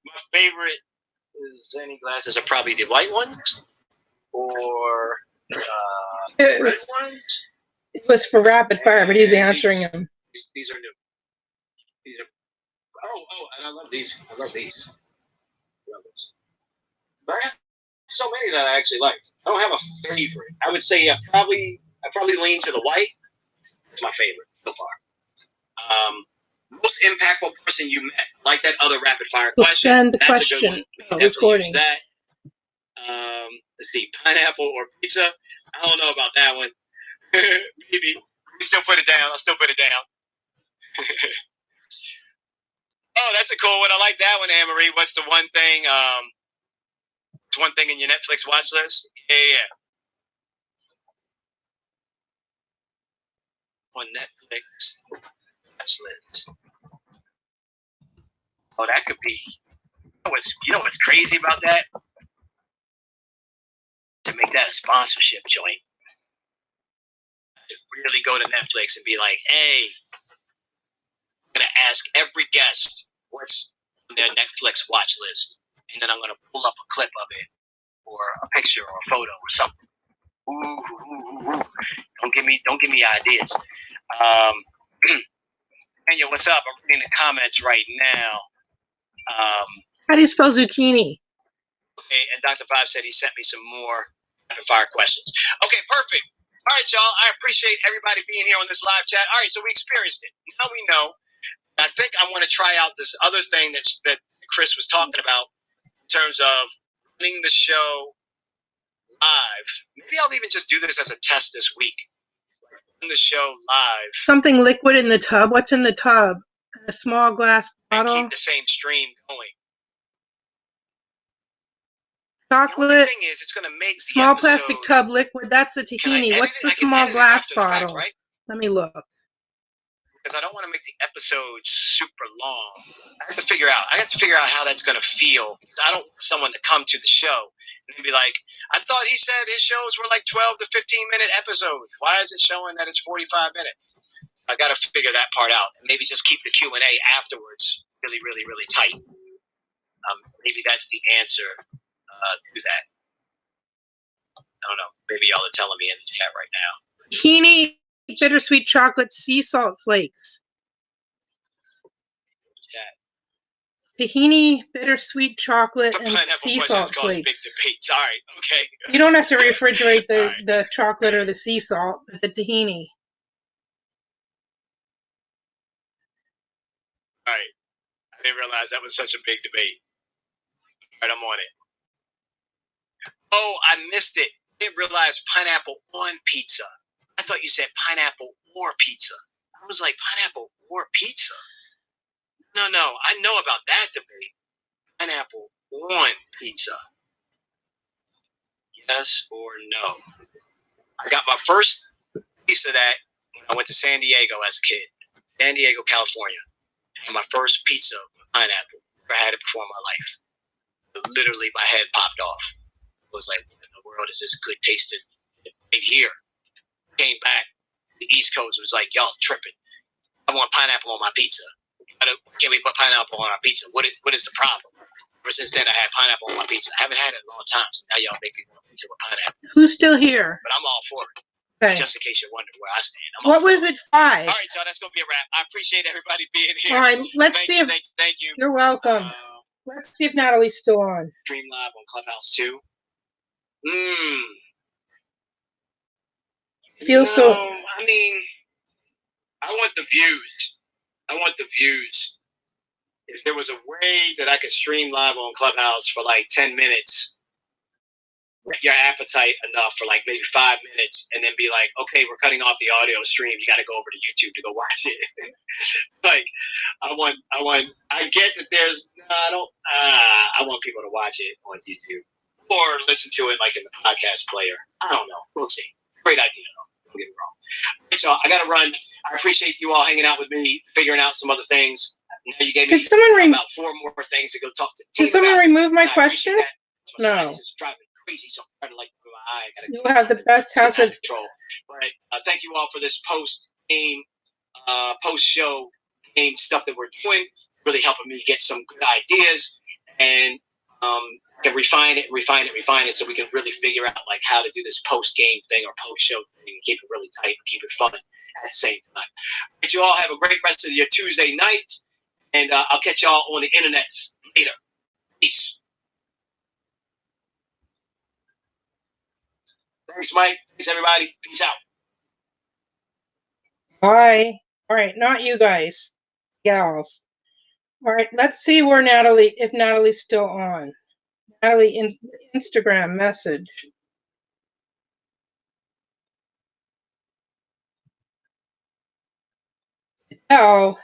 my favorite Zenny glasses are probably the white ones or It red was, ones. it was for rapid fire, but he's answering them. These are new. These are and I love these. I love these. Love those. But I have so many that I actually like. I don't have a favorite. I would say I probably lean to the white. It's my favorite so far. Most impactful person you met, like that other rapid fire We'll question. send the That's question. a good one. Oh, Definitely recording. use that. The pineapple or pizza. I don't know about that one. Maybe. We still put it down. I'll still put it down. Oh, that's a cool one. I like that one, Anne-Marie. What's the one thing? One thing in your Netflix watch list? Yeah. On Netflix watch list. Oh, that could be. You know what's crazy about that? To make that a sponsorship joint. Really go to Netflix and be like, hey, I'm going to ask every guest what's on their Netflix watch list. And then I'm going to pull up a clip of it or a picture or a photo or something. Ooh. Don't give me ideas. Daniel, what's up? I'm reading the comments right now. How do you spell zucchini? Okay, and Dr. Bob said he sent me some more rapid fire questions. Okay, perfect. All right, y'all. I appreciate everybody being here on this live chat. All right, so we experienced it. Now we know. I think I want to try out this other thing that Chris was talking about in terms of running the show live. Maybe I'll even just do this as a test this week. Run the show live. Something liquid in the tub? What's in the tub? A small glass bottle? And keep the same stream going. Chocolate. The only thing is, it's going to make small plastic tub liquid. That's the tahini. What's the small glass bottle? Fact, right? Let me look. Because I don't want to make the episodes super long. I have to figure out how that's going to feel. I don't want someone to come to the show and be like, I thought he said his shows were like 12 to 15-minute episodes. Why is it showing that it's 45 minutes? I got to figure that part out. And maybe just keep the Q&A afterwards really, really, really tight. Maybe that's the answer to that. I don't know. Maybe y'all are telling me in the chat right now. Tahini bittersweet chocolate sea salt flakes. Tahini bittersweet chocolate and sea salt flakes. Big debates. All right, okay. You don't have to refrigerate the chocolate or the sea salt, but the tahini. All right. I didn't realize that was such a big debate. All right, I'm on it. Oh, I missed it. I didn't realize pineapple on pizza. I thought you said pineapple or pizza. I was like, pineapple or pizza? No. I know about that debate. Pineapple on pizza. Yes or no? I got my first piece of that when I went to San Diego as a kid. San Diego, California. And my first pizza with pineapple. Never had it before in my life. Literally, my head popped off. I was like, what in the world is this good tasting right here? Came back, the East Coast was like, y'all tripping. I want pineapple on my pizza. Can we put pineapple on our pizza? What is the problem? Ever since then, I had pineapple on my pizza. I haven't had it in a long time, so now y'all make me want pizza with pineapple. Who's still here? But I'm all for it. Okay. Just in case you're wondering where I stand. What was it, 5? All right, y'all, that's going to be a wrap. I appreciate everybody being here. All right, let's see if... Thank you. You're welcome. Let's see if Natalie's still on. Stream live on Clubhouse too. Feels so... I mean, I want the views. If there was a way that I could stream live on Clubhouse for like 10 minutes, get your appetite enough for like maybe 5 minutes, and then be like, okay, we're cutting off the audio stream. You got to go over to YouTube to go watch it. Like, I get that I want people to watch it on YouTube or listen to it like in the podcast player. I don't know. We'll see. Great idea, though. Don't get me wrong. So I got to run. I appreciate you all hanging out with me, figuring out some other things. Now you gave me about 4 more things to go talk to the team. Did someone about. remove my question? No. It's driving crazy, so I'm trying to like my eye. You have the best house of control. But thank you all for this post-game, post-show game stuff that we're doing. Really helping me get some good ideas. And can refine it, so we can really figure out like how to do this post-game thing or post-show thing and keep it really tight and keep it fun at the same time. But you all have a great rest of your Tuesday night, and I'll catch y'all on the internet later. Peace. Thanks, Mike. Thanks, everybody. Peace out. Bye. All right, not you guys, gals. All right, let's see where if Natalie's still on. Natalie, Instagram message. Oh.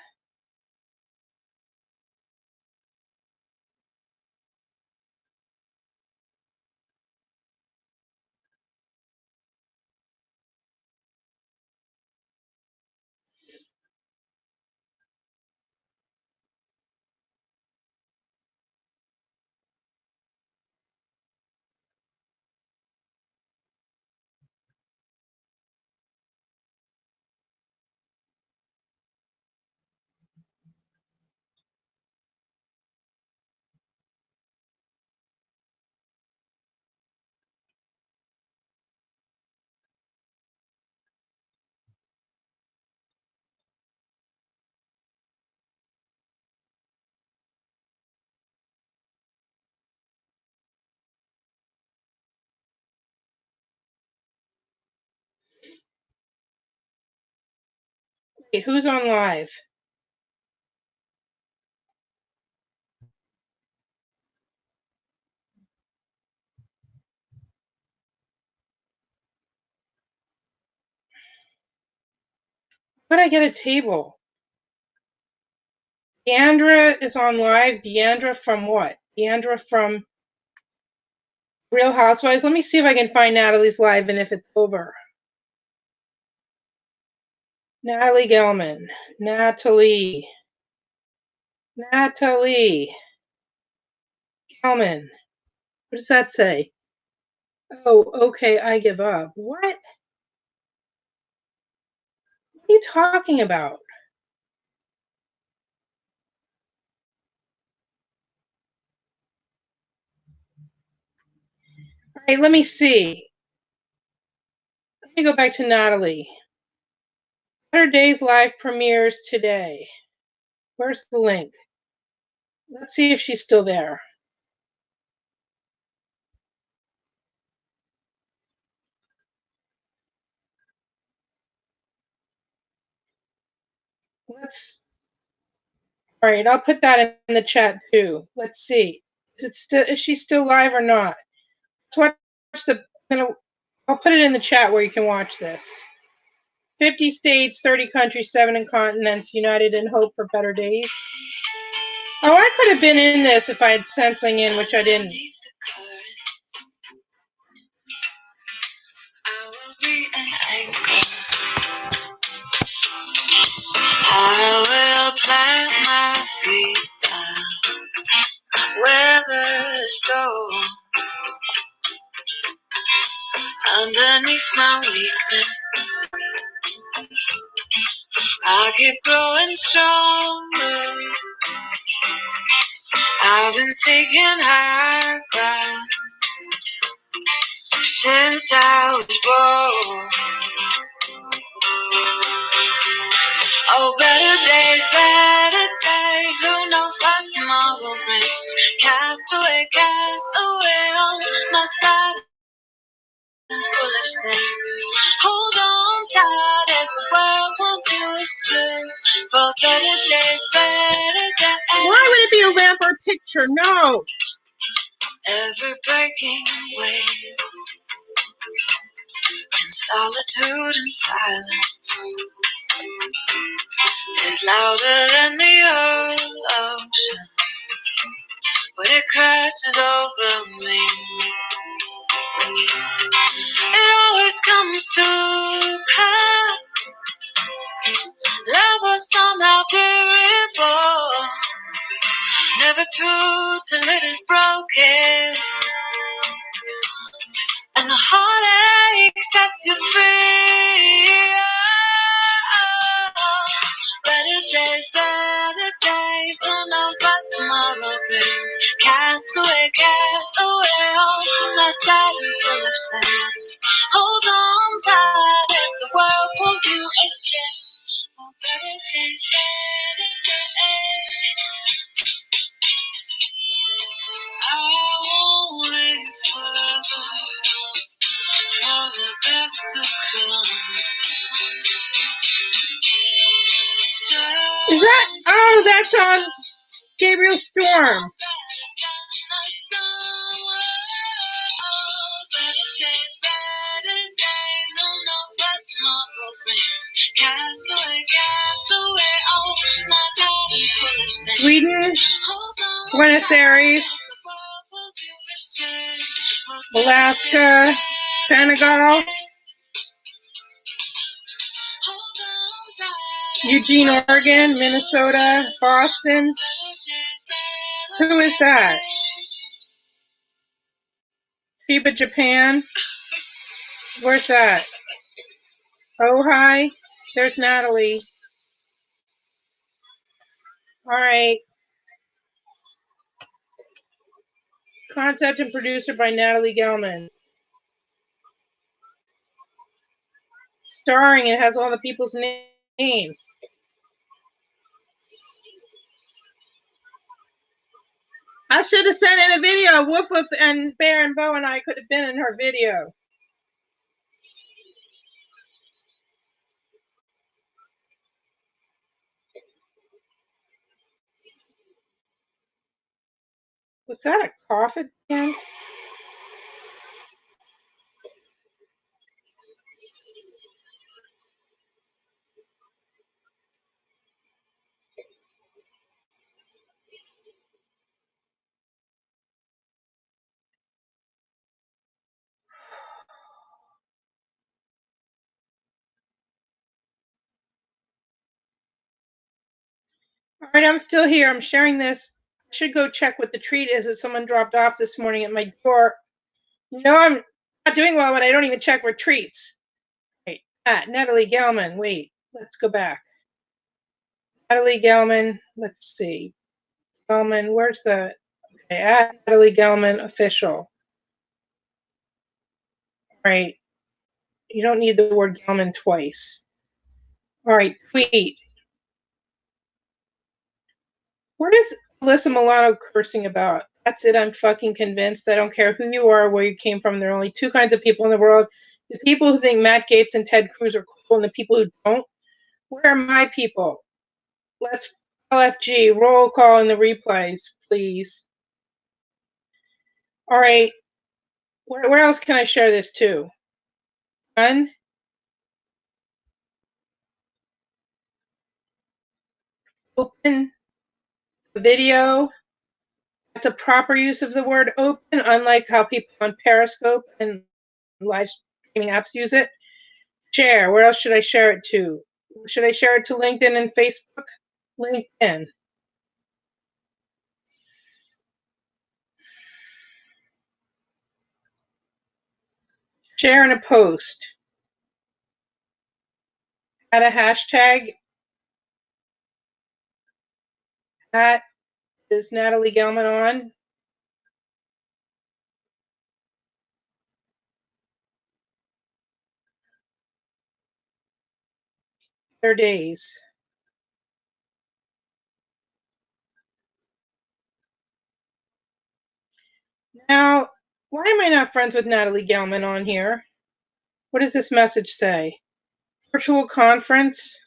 Wait, who's on live? How did I get a table? Deandra is on live. Deandra from what? Deandra from Real Housewives. Let me see if I can find Natalie's live and if it's over. Natalie Gelman. Natalie Gelman. What does that say? Oh, okay, I give up. What? What are you talking about? All right, let me see. Let me go back to Natalie. Better Days live premieres today. Where's the link? Let's see if she's still there. All right, I'll put that in the chat too. Let's see. Is she still live or not? Let's watch I'll put it in the chat where you can watch this. 50 states, 30 countries, 7 continents, united in hope for better days. Oh, I could have been in this if I had sensing in, which I didn't. I will plant my feet down, weather the storm, underneath my weakness. I keep growing stronger. I've been seeking high ground since I was born. Oh, better days, who knows what tomorrow brings. Cast away on my side of foolish things. Hold on tight as the world pulls you astray. For better days. Why would it be a lamp or picture? No. Ever breaking waves in solitude and silence is louder than the ocean when it crashes over me. It always comes to pass. Love was somehow bearable, never true till it is broken, and the heartache sets you free. Better days, who knows what tomorrow brings. Cast away, Is that? Oh, that's on Gabriel Storm. Sweden, Buenos Aires, Alaska, Senegal, Eugene, Oregon, Minnesota, Boston. Who is that? Chiba, Japan. Where's that? Ojai. There's Natalie. All right. Concept and producer by Natalie Gelman. Starring, it has all the people's names. I should have sent in a video. Woof Woof and Bear and Bo and I could have been in her video. Was that a cough again? All right, I'm still here. I'm sharing this. I should go check what the treat is that someone dropped off this morning at my door. You know, I'm not doing well when I don't even check for treats. Right. Natalie Gelman. Wait, let's go back. Natalie Gelman. Let's see. Gelman, where's the... Okay, at Natalie Gelman official. All right. You don't need the word Gelman twice. All right, tweet. What is Alyssa Milano cursing about? That's it, I'm fucking convinced. I don't care who you are or where you came from. There are only two kinds of people in the world. The people who think Matt Gaetz and Ted Cruz are cool and the people who don't. Where are my people? Let's LFG, roll call in the replays, please. All right, where else can I share this to? Done? Open the video. That's a proper use of the word open, unlike how people on Periscope and live streaming apps use it. Share. Where else should I share it to? Should I share it to LinkedIn and Facebook? LinkedIn. Share in a post. Add a hashtag. At is Natalie Gelman on? Their days. Now, why am I not friends with Natalie Gelman on here? What does this message say? Virtual conference?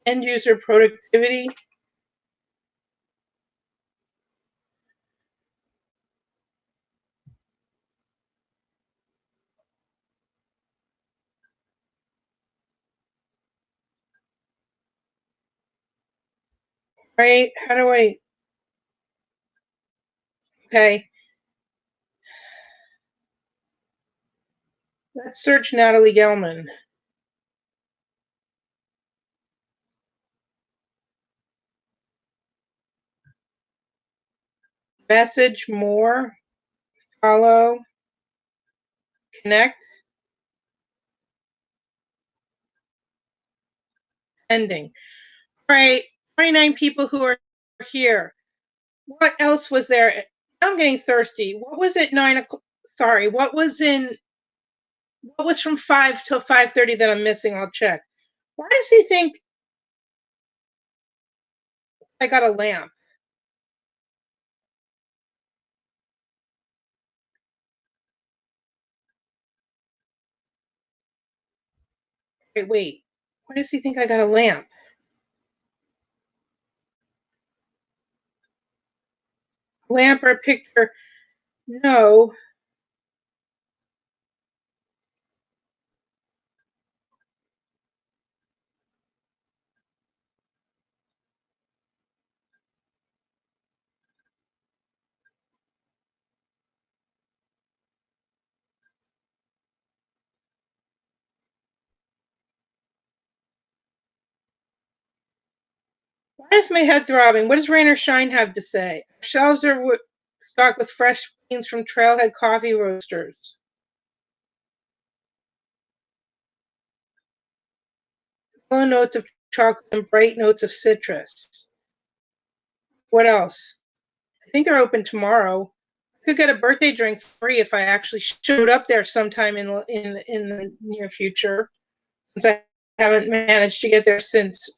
End user productivity? Right? How do I... Okay. Let's search Natalie Gelman. Message more. Follow. Connect. Pending. All right, 29 people who are here. What else was there? I'm getting thirsty. What was at 9 o'clock? Sorry, what was from 5 till 5:30 that I'm missing? I'll check. Why does he think I got a lamp? Wait. Why does he think I got a lamp? Lamp or a picture? No. Why is my head throbbing? What does Rain or Shine have to say? Shelves are stocked with fresh beans from Trailhead Coffee Roasters. Mellow notes of chocolate and bright notes of citrus. What else? I think they're open tomorrow. I could get a birthday drink free if I actually showed up there sometime in the near future, since I haven't managed to get there since.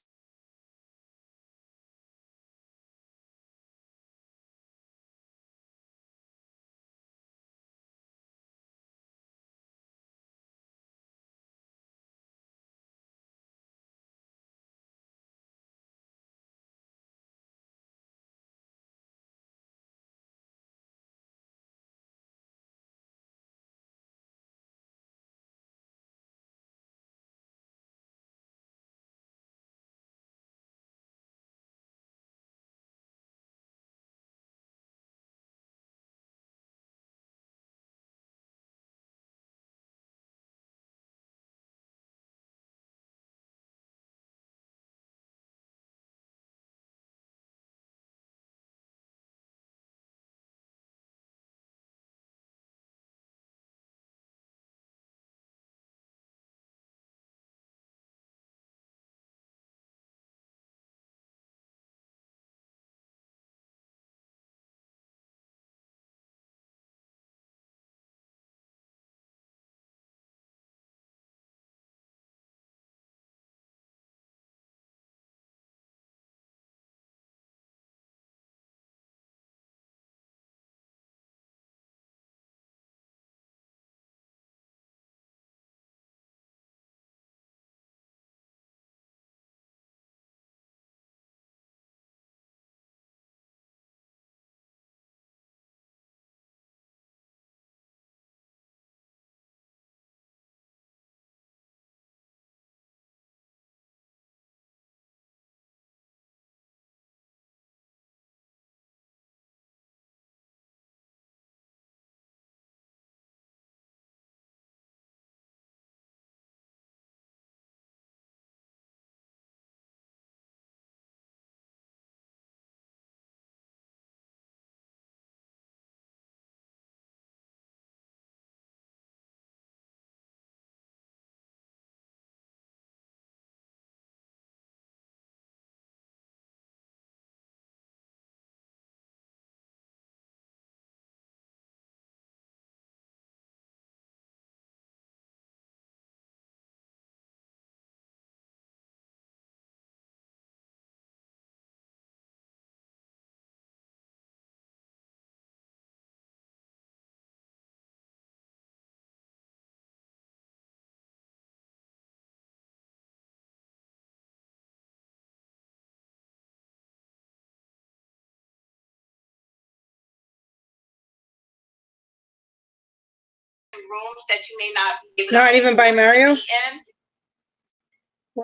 Rooms that you may not be able Not even by Mario? to be in.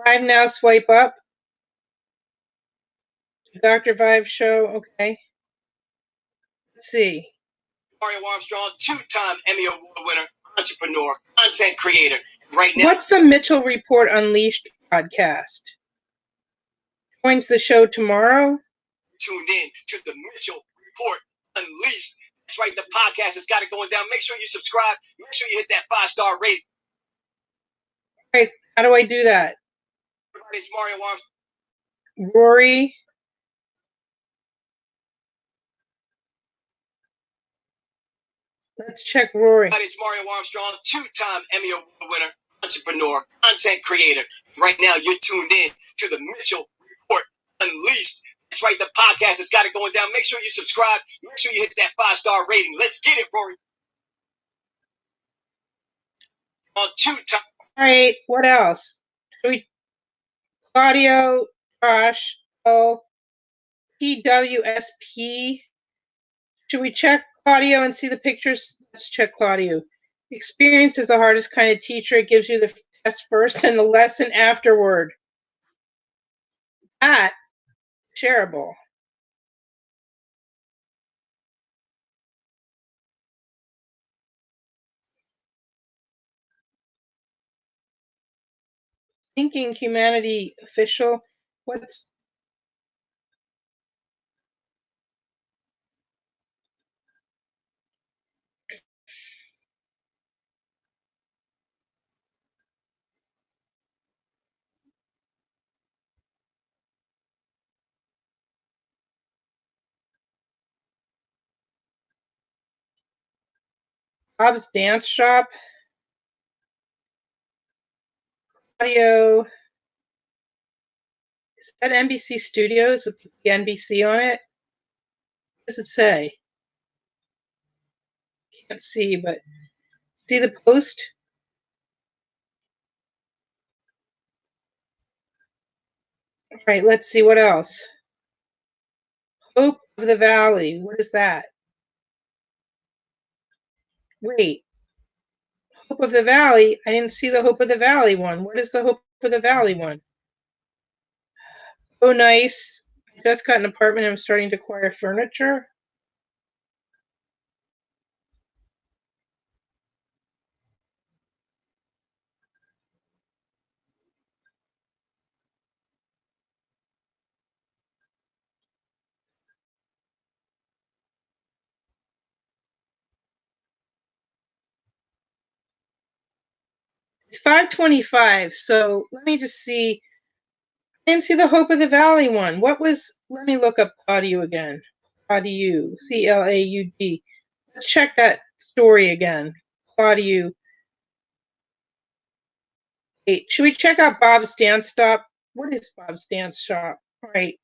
Live now, swipe up. Dr. Vibe show, okay. Let's see. Mario Armstrong, two-time Emmy Award winner, entrepreneur, content creator. Right now, What's the Mitchell Report Unleashed podcast? Joins the show tomorrow? tuned in to the Mitchell Report Unleashed. That's right, the podcast has got it going down. Make sure you subscribe. Make sure you hit that 5-star rating. All right, how do I do that? It's Mario Armstrong. Rory. Let's check Rory. It's Mario Armstrong, 2-time Emmy Award winner, entrepreneur, content creator. Right now, you're tuned in to the Mitchell Report Unleashed. That's right, the podcast has got it going down. Make sure you subscribe. Make sure you hit that 5-star rating. Let's get it, Rory. On 2-time. All right, what else? Claudio, Josh, PWSP. Should we check Claudio and see the pictures? Let's check Claudio. Experience is the hardest kind of teacher. It gives you the test first and the lesson afterward. That, shareable. Thinking Humanity official. What's Bob's Dance Shop? Audio. At NBC Studios with the NBC on it? What does it say? Can't see, but see the post? All right, let's see what else. Hope of the Valley. What is that? Wait. Hope of the Valley? I didn't see the Hope of the Valley one. What is the Hope of the Valley one? Oh, nice. I just got an apartment and I'm starting to acquire furniture. It's 5:25, so let me just see. I didn't see the Hope of the Valley one. What was, let me look up Claudio again. Claudio, Claud. Let's check that story again. Claudio. Wait, should we check out Bob's Dance Shop? What is Bob's Dance Shop? All right.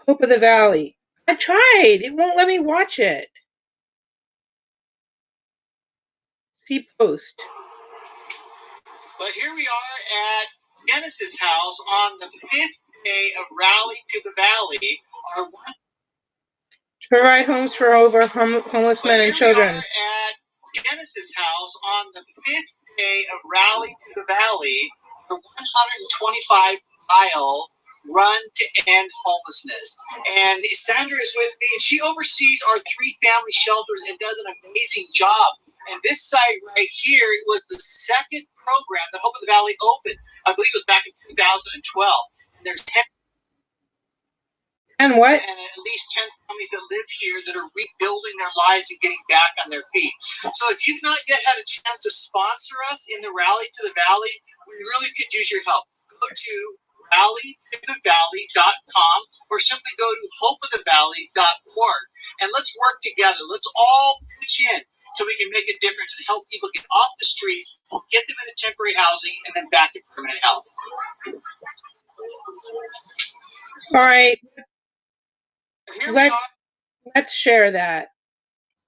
Hope of the Valley. I tried. It won't let me watch it. See post. But here we are at Genesis House on the 5th day of Rally to the Valley. To provide homes for over homeless men and children. We are at Genesis House on the 5th day of Rally to the Valley, the 125-mile run to end homelessness. And Sandra is with me, and she oversees our 3 family shelters and does an amazing job. And this site right here was the second program that Hope of the Valley opened. I believe it was back in 2012. And there's 10. And what? And at least 10 families that live here that are rebuilding their lives and getting back on their feet. So if you've not yet had a chance to sponsor us in the Rally to the Valley, we really could use your help. Go to rallytothevalley.com or simply go to hopeofthevalley.org. And let's work together. Let's all pitch in so we can make a difference and help people get off the streets, get them into temporary housing, and then back to permanent housing. All right. Let's share that.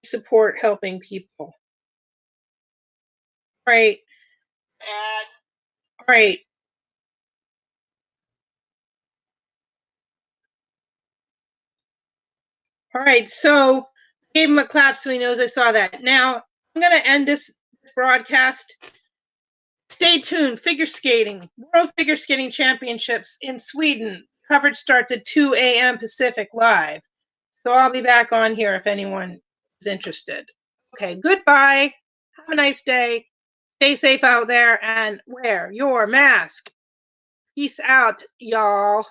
Support helping people. All right. All right. All right. So I gave him a clap so he knows I saw that. Now I'm going to end this broadcast. Stay tuned. Figure skating. World Figure Skating Championships in Sweden. Coverage starts at 2 a.m. Pacific live. So I'll be back on here if anyone is interested. Okay, goodbye. Have a nice day. Stay safe out there and wear your mask. Peace out, y'all.